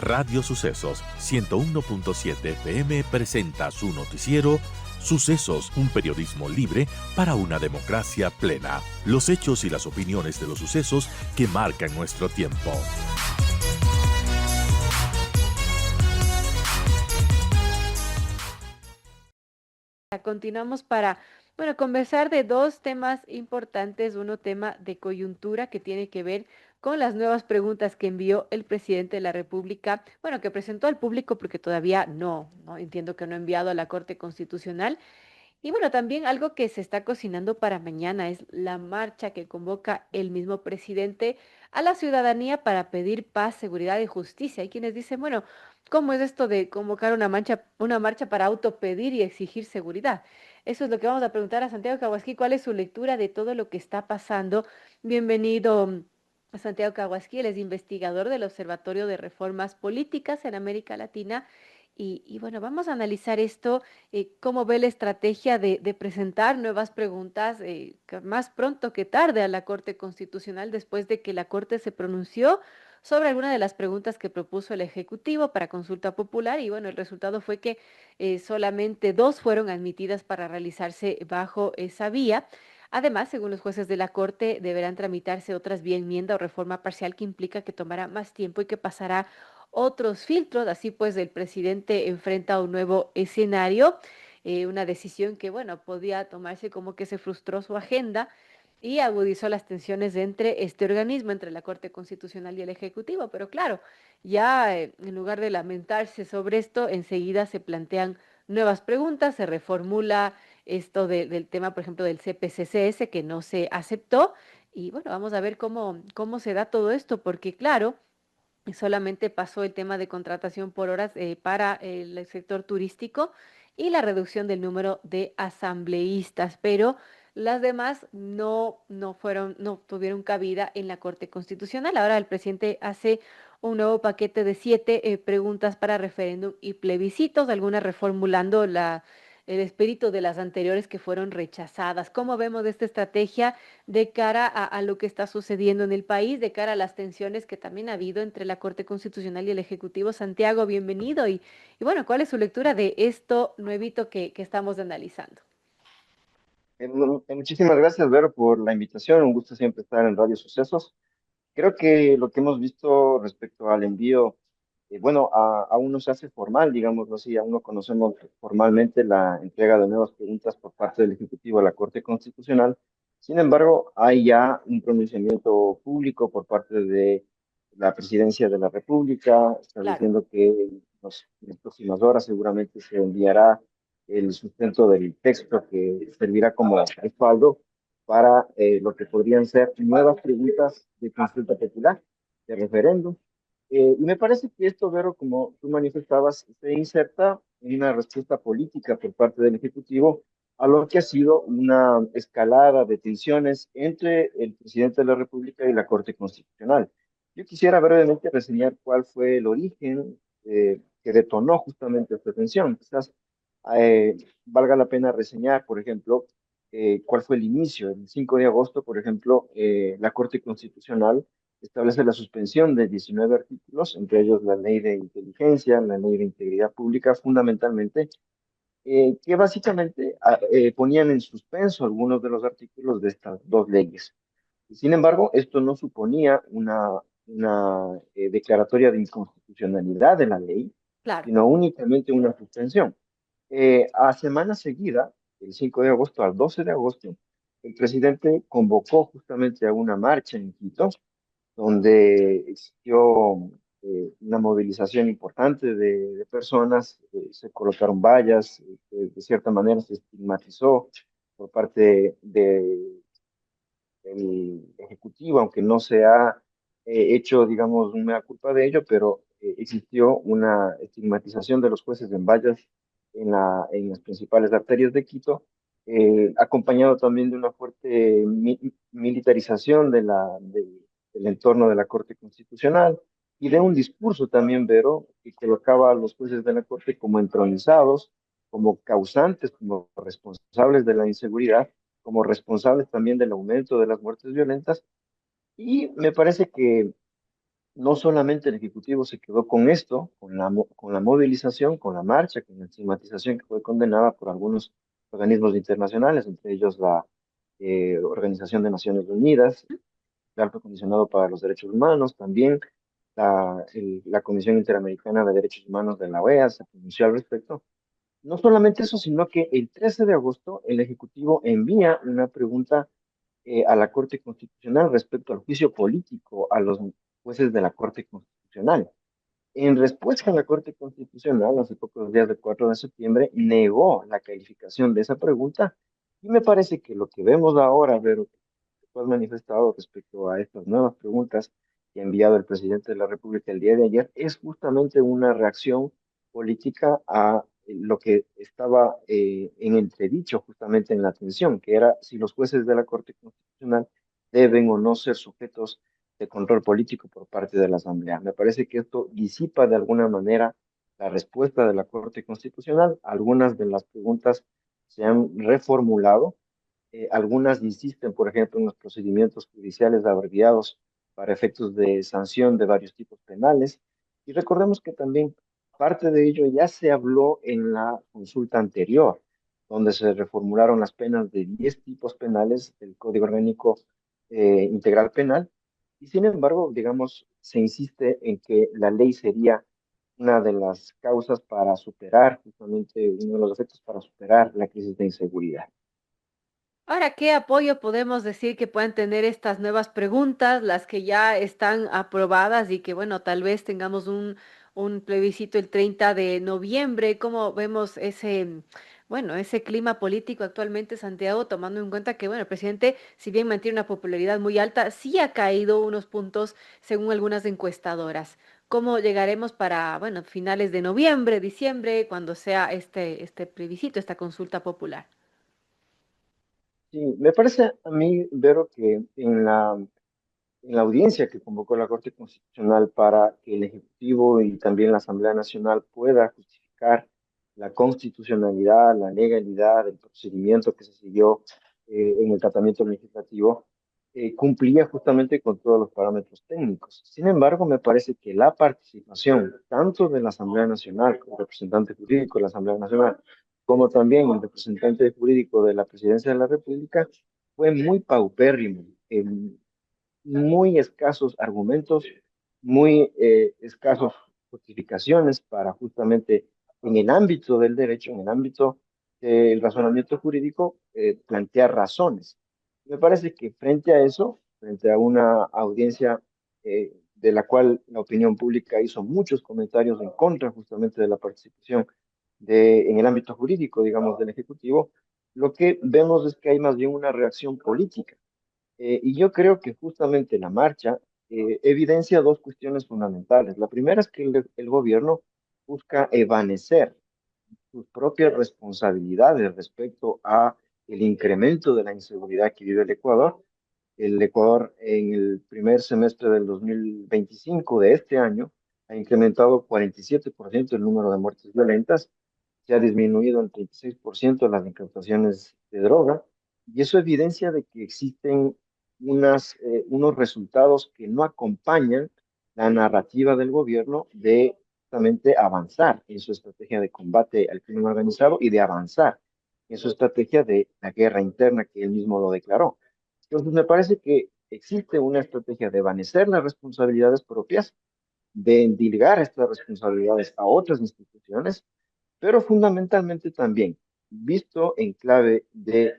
Radio Sucesos 101.7 FM presenta su noticiero Sucesos, un periodismo libre para una democracia plena. Los hechos y las opiniones de los sucesos que marcan nuestro tiempo. Continuamos para, conversar de dos temas importantes. Uno, tema de coyuntura que tiene que ver con las nuevas preguntas que envió el presidente de la República, que presentó al público porque todavía no entiendo que no ha enviado a la Corte Constitucional. Y también algo que se está cocinando para mañana es la marcha que convoca el mismo presidente a la ciudadanía para pedir paz, seguridad y justicia. Hay quienes dicen, ¿cómo es esto de convocar una marcha para autopedir y exigir seguridad? Eso es lo que vamos a preguntar a Santiago Caguasquí. ¿Cuál es su lectura de todo lo que está pasando? Bienvenido, Santiago Caguasquí. Él es investigador del Observatorio de Reformas Políticas en América Latina. Vamos a analizar esto, cómo ve la estrategia de presentar nuevas preguntas más pronto que tarde a la Corte Constitucional después de que la Corte se pronunció sobre alguna de las preguntas que propuso el Ejecutivo para consulta popular. Y el resultado fue que solamente dos fueron admitidas para realizarse bajo esa vía. Además, según los jueces de la Corte, deberán tramitarse otras vía enmienda o reforma parcial que implica que tomará más tiempo y que pasará otros filtros. Así pues, el presidente enfrenta un nuevo escenario, una decisión que, podía tomarse como que se frustró su agenda y agudizó las tensiones entre este organismo, entre la Corte Constitucional y el Ejecutivo. Pero claro, ya en lugar de lamentarse sobre esto, enseguida se plantean nuevas preguntas, se reformula esto del tema, por ejemplo, del CPCCS, que no se aceptó. Y vamos a ver cómo se da todo esto, porque claro, solamente pasó el tema de contratación por horas para el sector turístico y la reducción del número de asambleístas, pero las demás no tuvieron cabida en la Corte Constitucional. Ahora el presidente hace un nuevo paquete de 7 preguntas para referéndum y plebiscitos, algunas reformulando el espíritu de las anteriores que fueron rechazadas. ¿Cómo vemos esta estrategia de cara a lo que está sucediendo en el país, de cara a las tensiones que también ha habido entre la Corte Constitucional y el Ejecutivo? Santiago, bienvenido. ¿Cuál es su lectura de esto nuevito que estamos analizando? Muchísimas gracias, Vero, por la invitación. Un gusto siempre estar en Radio Sucesos. Creo que lo que hemos visto respecto al envío, aún no se hace formal, digámoslo así, aún no conocemos formalmente la entrega de nuevas preguntas por parte del Ejecutivo a la Corte Constitucional. Sin embargo, hay ya un pronunciamiento público por parte de la Presidencia de la República, Claro. estableciendo que en las próximas horas seguramente se enviará el sustento del texto que servirá como respaldo para lo que podrían ser nuevas preguntas de consulta popular, de referéndum. Y me parece que esto, Vero, como tú manifestabas, se inserta en una respuesta política por parte del Ejecutivo a lo que ha sido una escalada de tensiones entre el presidente de la República y la Corte Constitucional. Yo quisiera brevemente reseñar cuál fue el origen que detonó justamente esta tensión. Quizás valga la pena reseñar, por ejemplo, cuál fue el inicio. El 5 de agosto, por ejemplo, la Corte Constitucional establece la suspensión de 19 artículos, entre ellos la ley de inteligencia, la ley de integridad pública, fundamentalmente, que básicamente ponían en suspenso algunos de los artículos de estas dos leyes. Sin embargo, esto no suponía una declaratoria de inconstitucionalidad de la ley, Claro. sino únicamente una suspensión. A semana seguida, el 5 de agosto al 12 de agosto, el presidente convocó justamente a una marcha en Quito, donde existió una movilización importante de personas, se colocaron vallas, de cierta manera se estigmatizó por parte del Ejecutivo, aunque no se ha hecho, digamos, una culpa de ello, pero existió una estigmatización de los jueces en vallas en las principales arterias de Quito, acompañado también de una fuerte militarización del entorno de la Corte Constitucional y de un discurso también, Vero, que colocaba a los jueces de la Corte como entronizados, como causantes, como responsables de la inseguridad, como responsables también del aumento de las muertes violentas. Y me parece que no solamente el Ejecutivo se quedó con esto, con la movilización, con la marcha, con la estigmatización que fue condenada por algunos organismos internacionales, entre ellos la Organización de Naciones Unidas, el Alto Comisionado para los Derechos Humanos, también la Comisión Interamericana de Derechos Humanos de la OEA se pronunció al respecto. No solamente eso, sino que el 13 de agosto el Ejecutivo envía una pregunta a la Corte Constitucional respecto al juicio político a los jueces de la Corte Constitucional. En respuesta a la Corte Constitucional, hace pocos días del 4 de septiembre, negó la calificación de esa pregunta y me parece que lo que vemos ahora, Vero, que tú has manifestado respecto a estas nuevas preguntas que ha enviado el presidente de la República el día de ayer, es justamente una reacción política a lo que estaba en entredicho justamente en la atención, que era si los jueces de la Corte Constitucional deben o no ser sujetos de control político por parte de la Asamblea. Me parece que esto disipa de alguna manera la respuesta de la Corte Constitucional. Algunas de las preguntas se han reformulado, algunas insisten, por ejemplo, en los procedimientos judiciales abreviados para efectos de sanción de varios tipos penales. Y recordemos que también parte de ello ya se habló en la consulta anterior, donde se reformularon las penas de 10 tipos penales del Código Orgánico Integral Penal. Y sin embargo, digamos, se insiste en que la ley sería una de las causas para superar, justamente uno de los efectos para superar la crisis de inseguridad. Ahora, ¿qué apoyo podemos decir que puedan tener estas nuevas preguntas, las que ya están aprobadas y que, bueno, tal vez tengamos un plebiscito el 30 de noviembre? ¿Cómo vemos ese, bueno, ese clima político actualmente, Santiago, tomando en cuenta que, bueno, el presidente, si bien mantiene una popularidad muy alta, sí ha caído unos puntos según algunas encuestadoras? ¿Cómo llegaremos para, bueno, finales de noviembre, diciembre, cuando sea este plebiscito, esta consulta popular? Sí, me parece a mí, Vero, que en la audiencia que convocó la Corte Constitucional para que el Ejecutivo y también la Asamblea Nacional pueda justificar la constitucionalidad, la legalidad del procedimiento que se siguió en el tratamiento legislativo, cumplía justamente con todos los parámetros técnicos. Sin embargo, me parece que la participación tanto de la Asamblea Nacional como representante jurídico de la Asamblea Nacional, como también el representante jurídico de la Presidencia de la República, fue muy paupérrimo. Muy escasos argumentos, muy escasos justificaciones para justamente en el ámbito del derecho, en el ámbito del razonamiento jurídico, plantear razones. Me parece que frente a eso, frente a una audiencia de la cual la opinión pública hizo muchos comentarios en contra justamente de la participación en el ámbito jurídico, digamos, del Ejecutivo, lo que vemos es que hay más bien una reacción política y yo creo que justamente la marcha evidencia dos cuestiones fundamentales. La primera es que el gobierno busca evanecer sus propias responsabilidades respecto a el incremento de la inseguridad que vive el Ecuador. El Ecuador en el primer semestre del 2025 de este año ha incrementado 47% el número de muertes violentas, se ha disminuido en 36% las incautaciones de droga, y eso evidencia de que existen unos resultados que no acompañan la narrativa del gobierno de justamente avanzar en su estrategia de combate al crimen organizado y de avanzar en su estrategia de la guerra interna que él mismo lo declaró. Entonces, me parece que existe una estrategia de evanecer las responsabilidades propias, de endilgar estas responsabilidades a otras instituciones, pero fundamentalmente también, visto en clave de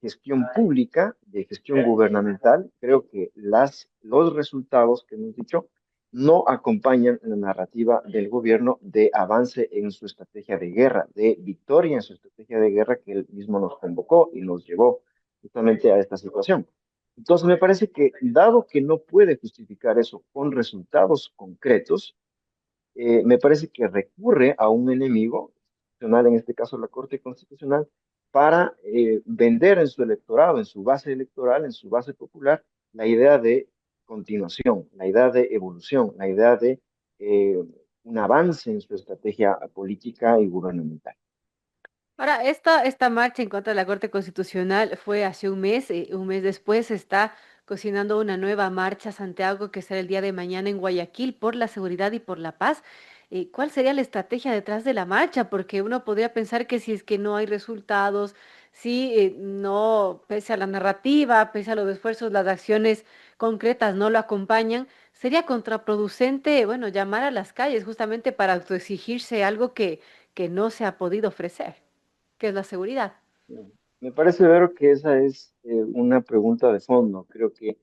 gestión pública, de gestión gubernamental, creo que los resultados que hemos dicho no acompañan la narrativa del gobierno de avance en su estrategia de guerra, de victoria en su estrategia de guerra que él mismo nos convocó y nos llevó justamente a esta situación. Entonces, me parece que dado que no puede justificar eso con resultados concretos, me parece que recurre a un enemigo constitucional, en este caso la Corte Constitucional, para vender en su electorado, en su base electoral, en su base popular, la idea de continuación, la idea de evolución, la idea de eh, un avance en su estrategia política y gubernamental. Ahora, esta marcha en contra de la Corte Constitucional fue hace un mes después está cocinando una nueva marcha, Santiago, que será el día de mañana en Guayaquil por la seguridad y por la paz. ¿Cuál sería la estrategia detrás de la marcha? Porque uno podría pensar que si es que no hay resultados, si no, pese a la narrativa, pese a los esfuerzos, las acciones concretas no lo acompañan, sería contraproducente, bueno, llamar a las calles justamente para autoexigirse algo que no se ha podido ofrecer, que es la seguridad. Me parece, Vero, que esa es una pregunta de fondo. Creo que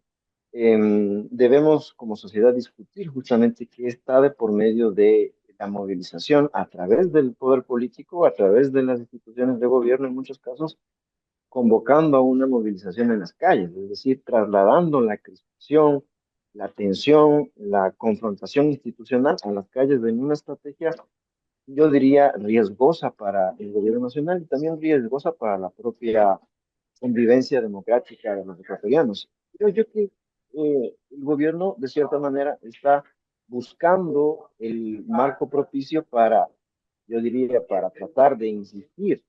debemos como sociedad discutir justamente qué está de por medio de la movilización a través del poder político, a través de las instituciones de gobierno en muchos casos, convocando a una movilización en las calles, es decir, trasladando la crispación, la tensión, la confrontación institucional a las calles en una estrategia, yo diría, riesgosa para el gobierno nacional y también riesgosa para la propia convivencia democrática de los ecuatorianos. Creo yo que el gobierno, de cierta manera, está buscando el marco propicio para, yo diría, para tratar de insistir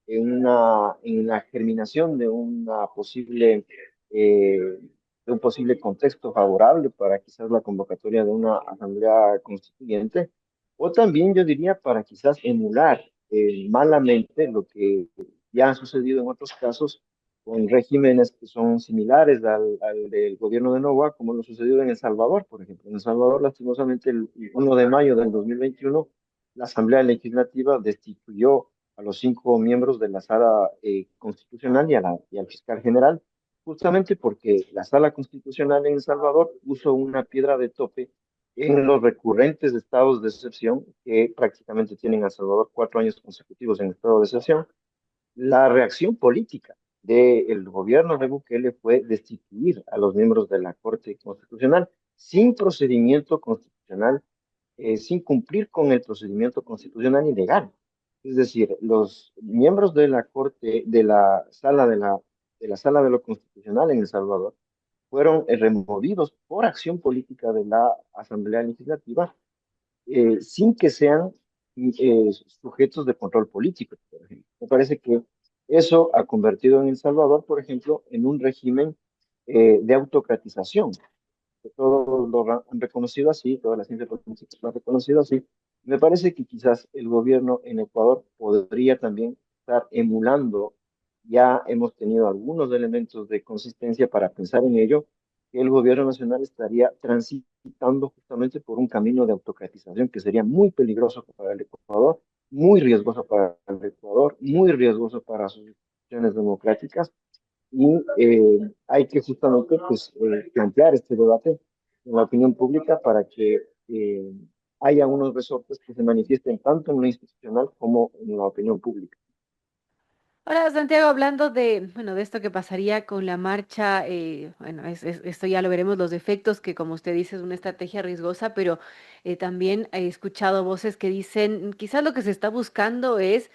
en la germinación eh, de un posible contexto favorable para quizás la convocatoria de una asamblea constituyente, o también yo diría para quizás emular malamente lo que ya ha sucedido en otros casos con regímenes que son similares al del gobierno de Novoa, como lo sucedió en El Salvador, por ejemplo. En El Salvador, lastimosamente, el 1 de mayo del 2021, la Asamblea Legislativa destituyó a los 5 miembros de la Sala Constitucional y al fiscal general, justamente porque la Sala Constitucional en El Salvador puso una piedra de tope en los recurrentes estados de excepción que prácticamente tienen a El Salvador 4 años consecutivos en estado de excepción. La reacción política del gobierno de Bukele fue destituir a los miembros de la Corte Constitucional sin procedimiento constitucional, sin cumplir con el procedimiento constitucional y legal. Es decir, los miembros de la Corte, de la Sala de lo Constitucional en El Salvador, fueron removidos por acción política de la Asamblea Legislativa sin que sean sujetos de control político, por ejemplo. Me parece que eso ha convertido en El Salvador, por ejemplo, en un régimen de autocratización, que todos han reconocido así, todas las ciencias políticas lo han reconocido así. Me parece que quizás el gobierno en Ecuador podría también estar emulando, ya hemos tenido algunos elementos de consistencia para pensar en ello, que el gobierno nacional estaría transitando justamente por un camino de autocratización que sería muy peligroso para el Ecuador, muy riesgoso para el Ecuador, muy riesgoso para sus instituciones democráticas y hay que justamente pues, plantear este debate en la opinión pública para que haya unos resortes que se manifiesten tanto en lo institucional como en la opinión pública. Ahora, Santiago, hablando de, bueno, de esto que pasaría con la marcha, bueno, esto ya lo veremos, los efectos, que como usted dice es una estrategia riesgosa, pero también he escuchado voces que dicen, quizás lo que se está buscando es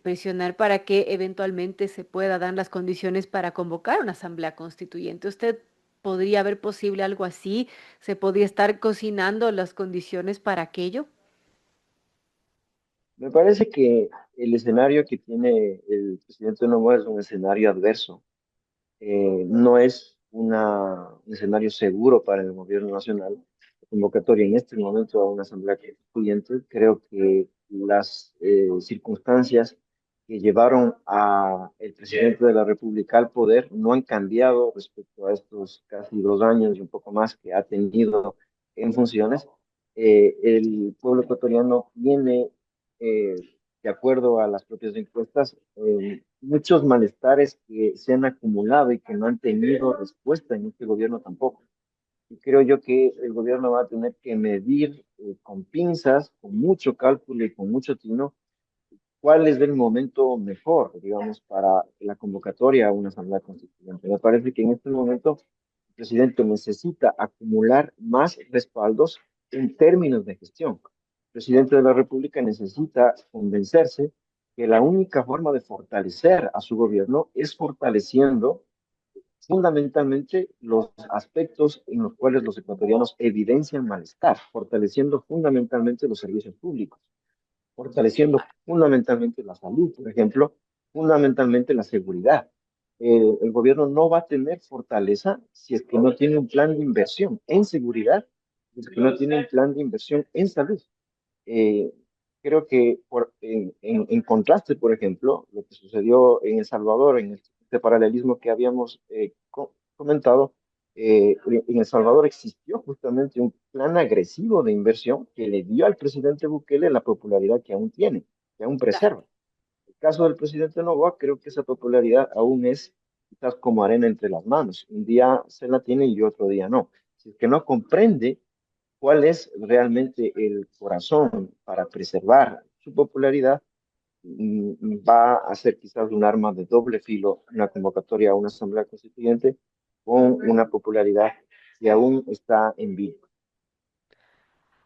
presionar para que eventualmente se pueda dar las condiciones para convocar una asamblea constituyente. ¿Usted podría ver posible algo así? ¿Se podría estar cocinando las condiciones para aquello? Me parece que el escenario que tiene el presidente Noboa es un escenario adverso. No es un escenario seguro para el gobierno nacional. La convocatoria en este momento a una asamblea constituyente, creo que las circunstancias que llevaron a el presidente de la República al poder no han cambiado respecto a estos casi 2 años y un poco más que ha tenido en funciones. El pueblo ecuatoriano tiene, eh, de acuerdo a las propias encuestas, muchos malestares que se han acumulado y que no han tenido respuesta en este gobierno tampoco. Y creo yo que el gobierno va a tener que medir con pinzas, con mucho cálculo y con mucho tino, cuál es el momento mejor, digamos, para la convocatoria a una asamblea constituyente. Me parece que en este momento el presidente necesita acumular más respaldos en términos de gestión. El presidente de la República necesita convencerse que la única forma de fortalecer a su gobierno es fortaleciendo fundamentalmente los aspectos en los cuales los ecuatorianos evidencian malestar, fortaleciendo fundamentalmente los servicios públicos, fortaleciendo fundamentalmente la salud, por ejemplo, fundamentalmente la seguridad. el gobierno no va a tener fortaleza si es que no tiene un plan de inversión en seguridad, si es que no tiene un plan de inversión en salud. Eh, Creo que en contraste, por ejemplo, lo que sucedió en El Salvador, en este paralelismo que habíamos comentado, en El Salvador existió justamente un plan agresivo de inversión que le dio al presidente Bukele la popularidad que aún tiene, que aún Claro. preserva. El caso del presidente Noboa, creo que esa popularidad aún es quizás como arena entre las manos. Un día se la tiene y otro día no. Si es que no comprende cuál es realmente el corazón para preservar su popularidad, va a ser quizás un arma de doble filo una convocatoria a una asamblea constituyente con una popularidad que aún está en vilo.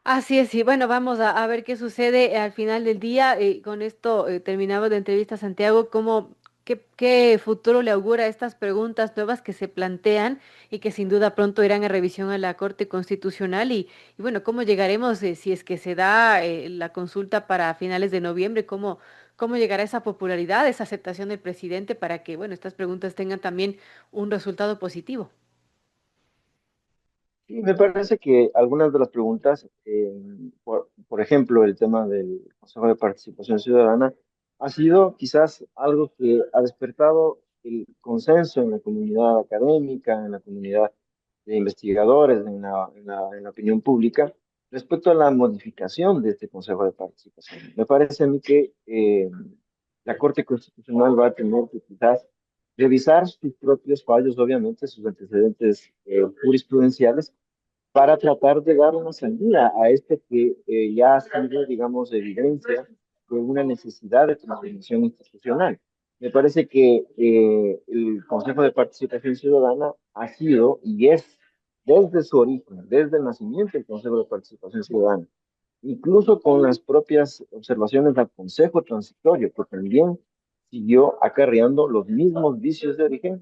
Así es, y bueno, vamos a ver qué sucede al final del día. Con esto terminamos la entrevista, Santiago. ¿Qué futuro le augura a estas preguntas nuevas que se plantean y que sin duda pronto irán a revisión a la Corte Constitucional? Y bueno, ¿cómo llegaremos, si es que se da la consulta para finales de noviembre? ¿Cómo llegará esa popularidad, esa aceptación del presidente para que, bueno, estas preguntas tengan también un resultado positivo? Y me parece que algunas de las preguntas, por ejemplo, el tema del Consejo de Participación Ciudadana, ha sido quizás algo que ha despertado el consenso en la comunidad académica, en la comunidad de investigadores, en la opinión pública, respecto a la modificación de este Consejo de Participación. Me parece a mí que la Corte Constitucional va a tener que quizás revisar sus propios fallos, obviamente, sus antecedentes jurisprudenciales, para tratar de dar una salida a esto que ya ha sido, digamos, evidencia de una necesidad de transformación institucional. Me parece que el Consejo de Participación Ciudadana ha sido y es desde su origen, desde el nacimiento del Consejo de Participación Ciudadana, incluso con las propias observaciones del Consejo Transitorio, que también siguió acarreando los mismos vicios de origen.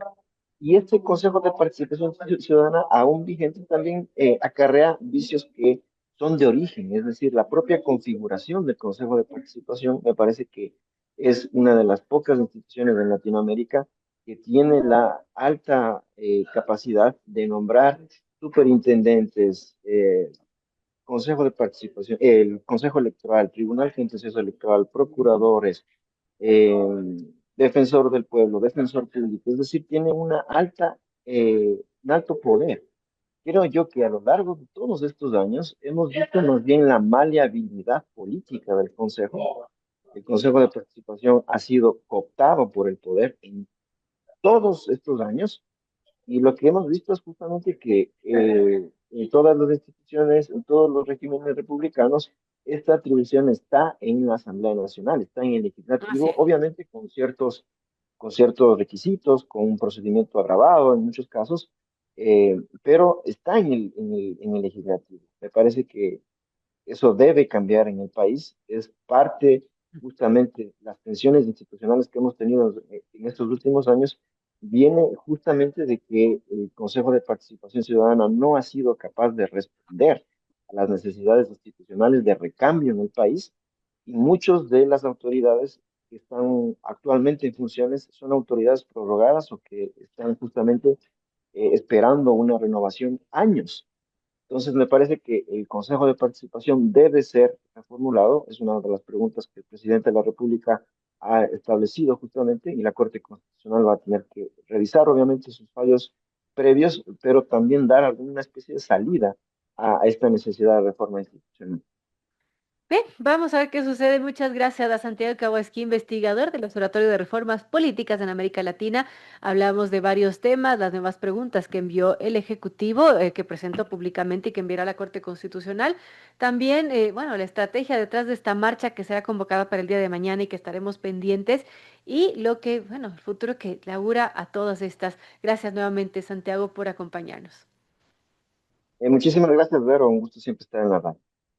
Y este Consejo de Participación Ciudadana, aún vigente, también acarrea vicios que son de origen, es decir, la propia configuración del Consejo de Participación me parece que es una de las pocas instituciones en Latinoamérica que tiene la alta capacidad de nombrar superintendentes, Consejo de Participación, el Consejo Electoral, Tribunal Contencioso Electoral, procuradores, eh, defensor del pueblo, defensor público, es decir, tiene un alto poder. Creo yo que a lo largo de todos estos años hemos visto más bien la maleabilidad política del Consejo. El Consejo de Participación ha sido cooptado por el poder en todos estos años y lo que hemos visto es justamente que en todas las instituciones, en todos los regímenes republicanos, esta atribución está en la Asamblea Nacional, está en el Así legislativo, es. obviamente con ciertos requisitos, con un procedimiento agravado en muchos casos, pero está en el legislativo. Me parece que eso debe cambiar en el país. Es parte justamente, las tensiones institucionales que hemos tenido en estos últimos años, viene justamente de que el Consejo de Participación Ciudadana no ha sido capaz de responder a las necesidades institucionales de recambio en el país y muchas de las autoridades que están actualmente en funciones son autoridades prorrogadas o que están justamente esperando una renovación años. Entonces, me parece que el Consejo de Participación debe ser reformulado. Es una de las preguntas que el presidente de la República ha establecido justamente y la Corte Constitucional va a tener que revisar, obviamente, sus fallos previos, pero también dar alguna especie de salida a esta necesidad de reforma institucional. Bien, vamos a ver qué sucede. Muchas gracias a Santiago Kawasaki, investigador del Observatorio de Reformas Políticas en América Latina. Hablamos de varios temas, las nuevas preguntas que envió el Ejecutivo, que presentó públicamente y que enviará a la Corte Constitucional. También, bueno, la estrategia detrás de esta marcha que será convocada para el día de mañana y que estaremos pendientes. Y lo que, bueno, el futuro que le augura a todas estas. Gracias nuevamente, Santiago, por acompañarnos. Muchísimas gracias, Vero. Un gusto siempre estar en la radio.